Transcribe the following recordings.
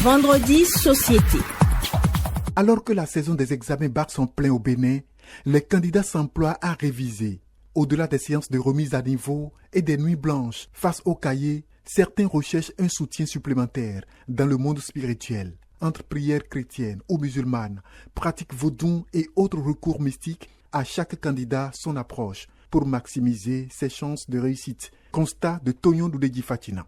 Vendredi Société. Alors que la saison des examens bat son plein au Bénin, les candidats s'emploient à réviser. Au-delà des séances de remise à niveau et des nuits blanches face aux cahiers, certains recherchent un soutien supplémentaire dans le monde spirituel. Entre prières chrétiennes ou musulmanes, pratiques vaudou et autres recours mystiques, à chaque candidat son approche pour maximiser ses chances de réussite. Constat de Tonyon Doudegui Fatina.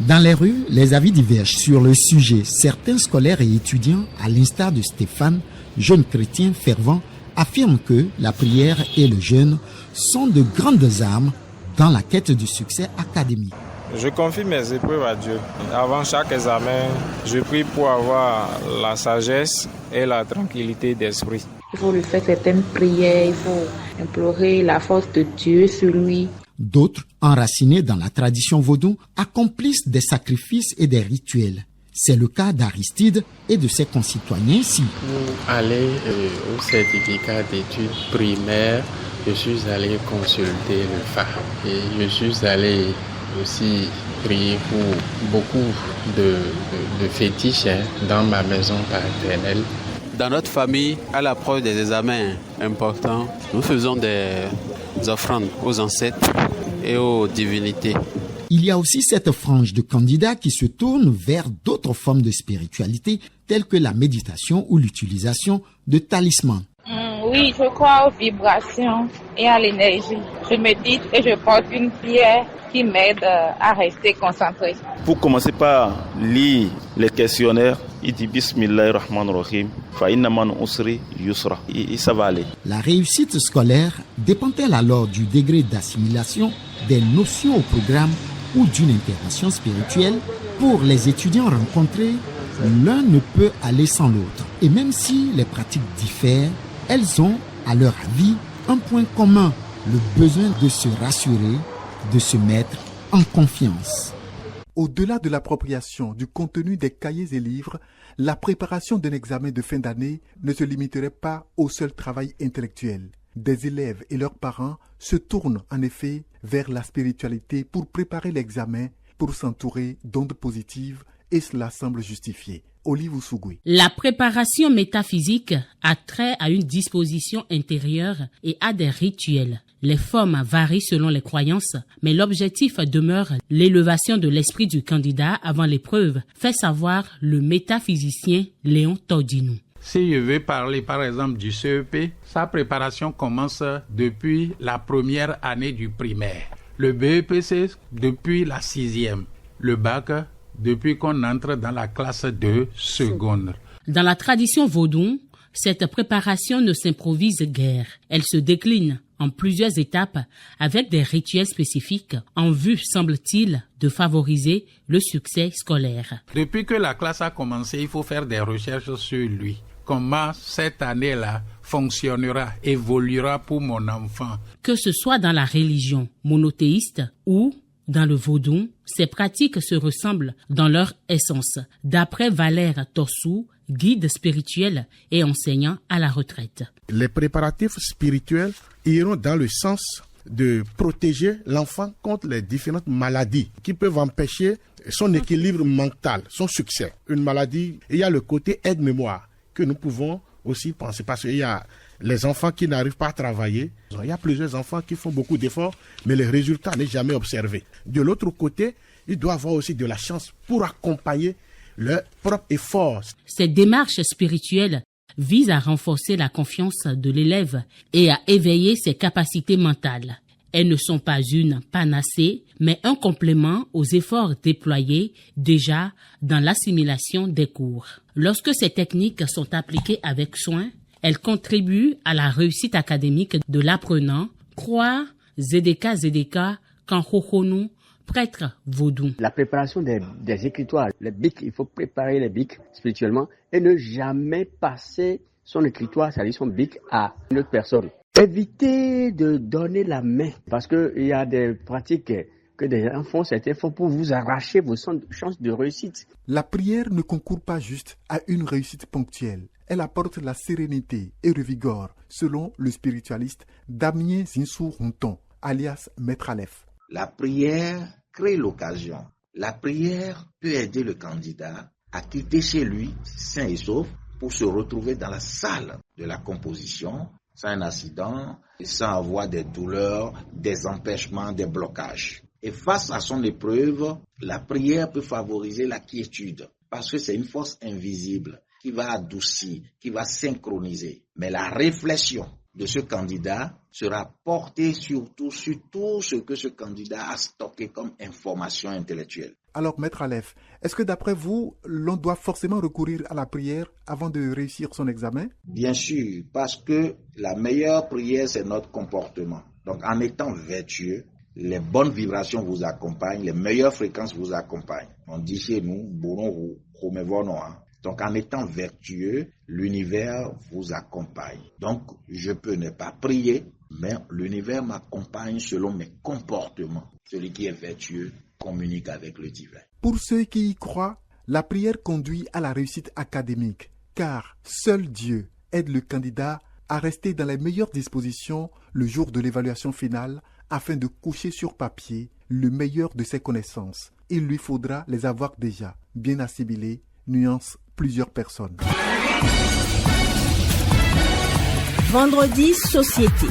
Dans les rues, les avis divergent sur le sujet. Certains scolaires et étudiants, à l'instar de Stéphane, jeune chrétien fervent, affirment que la prière et le jeûne sont de grandes armes dans la quête du succès académique. Je confie mes épreuves à Dieu. Avant chaque examen, je prie pour avoir la sagesse et la tranquillité d'esprit. Il faut lui faire certaines prières, il faut implorer la force de Dieu sur lui. D'autres, enracinés dans la tradition vaudou, accomplissent des sacrifices et des rituels. C'est le cas d'Aristide et de ses concitoyens ici. Pour aller au certificat d'études primaires, je suis allé consulter le FA et je suis allé aussi prier pour beaucoup de fétiches dans ma maison paternelle. Dans notre famille, à l'approche des examens importants, nous faisons des offrandes aux ancêtres et aux divinités. Il y a aussi cette frange de candidats qui se tournent vers d'autres formes de spiritualité telles que la méditation ou l'utilisation de talismans. Oui, je crois aux vibrations et à l'énergie. Je médite et je porte une prière qui m'aide à rester concentré. Pour commencer par lire les questionnaires, il dit Bismillahirrahmanirrahim, fa inna man usri yusra. Et ça va aller. La réussite scolaire dépend-elle alors du degré d'assimilation des notions au programme ou d'une intervention spirituelle? Pour les étudiants rencontrés, l'un ne peut aller sans l'autre. Et même si les pratiques diffèrent, elles ont, à leur avis, un point commun, le besoin de se rassurer, de se mettre en confiance. Au-delà de l'appropriation du contenu des cahiers et livres, la préparation d'un examen de fin d'année ne se limiterait pas au seul travail intellectuel. Des élèves et leurs parents se tournent en effet vers la spiritualité pour préparer l'examen, pour s'entourer d'ondes positives, et cela semble justifié. Olive Oussougui. La préparation métaphysique a trait à une disposition intérieure et à des rituels. Les formes varient selon les croyances, mais l'objectif demeure l'élévation de l'esprit du candidat avant l'épreuve, fait savoir le métaphysicien Léon Tordinou. Si je veux parler par exemple du CEP, sa préparation commence depuis la première année du primaire. Le BEPC depuis la 6e. Le bac depuis qu'on entre dans la classe de seconde. Dans la tradition vaudou, cette préparation ne s'improvise guère. Elle se décline en plusieurs étapes avec des rituels spécifiques en vue, semble-t-il, de favoriser le succès scolaire. Depuis que la classe a commencé, il faut faire des recherches sur lui. Comment cette année-là fonctionnera, évoluera pour mon enfant. Que ce soit dans la religion monothéiste ou dans le vaudou, ces pratiques se ressemblent dans leur essence. D'après Valère Torsou, guide spirituel et enseignant à la retraite. Les préparatifs spirituels iront dans le sens de protéger l'enfant contre les différentes maladies qui peuvent empêcher son équilibre mental, son succès. Une maladie, il y a le côté aide-mémoire que nous pouvons aussi penser parce qu'il y a les enfants qui n'arrivent pas à travailler. Il y a plusieurs enfants qui font beaucoup d'efforts, mais le résultat n'est jamais observé. De l'autre côté, il doit avoir aussi de la chance pour accompagner leur propre effort. Cette démarche spirituelle vise à renforcer la confiance de l'élève et à éveiller ses capacités mentales. Elles ne sont pas une panacée, mais un complément aux efforts déployés déjà dans l'assimilation des cours. Lorsque ces techniques sont appliquées avec soin, elles contribuent à la réussite académique de l'apprenant, croit Zedeka Kanhohonou, prêtre vaudou. La préparation des écritoires, les bics, il faut préparer les bics spirituellement et ne jamais passer son écritoire, c'est-à-dire son bic, à une autre personne. Évitez de donner la main parce qu'il y a des pratiques que des gens font, certains font pour vous arracher vos chances de réussite. La prière ne concourt pas juste à une réussite ponctuelle. Elle apporte la sérénité et le vigore, selon le spiritualiste Damien Zinsou Ronton, alias Maître Aleph. La prière crée l'occasion. La prière peut aider le candidat à quitter chez lui, sain et sauf, pour se retrouver dans la salle de la composition, sans un accident, sans avoir des douleurs, des empêchements, des blocages. Et face à son épreuve, la prière peut favoriser la quiétude, parce que c'est une force invisible qui va adoucir, qui va synchroniser. Mais la réflexion de ce candidat sera portée surtout sur tout ce que ce candidat a stocké comme information intellectuelle. Alors, Maître Aleph, est-ce que d'après vous, l'on doit forcément recourir à la prière avant de réussir son examen? Bien sûr, parce que la meilleure prière, c'est notre comportement. Donc, en étant vertueux, les bonnes vibrations vous accompagnent, les meilleures fréquences vous accompagnent. On dit chez nous, Bourou, Romevonoa. Donc, en étant vertueux, l'univers vous accompagne. Donc, je peux ne pas prier, mais l'univers m'accompagne selon mes comportements. Celui qui est vertueux communique avec le divin. Pour ceux qui y croient, la prière conduit à la réussite académique, car seul Dieu aide le candidat à rester dans les meilleures dispositions le jour de l'évaluation finale afin de coucher sur papier le meilleur de ses connaissances. Il lui faudra les avoir déjà bien assimilées, nuance plusieurs personnes. Vendredi Société.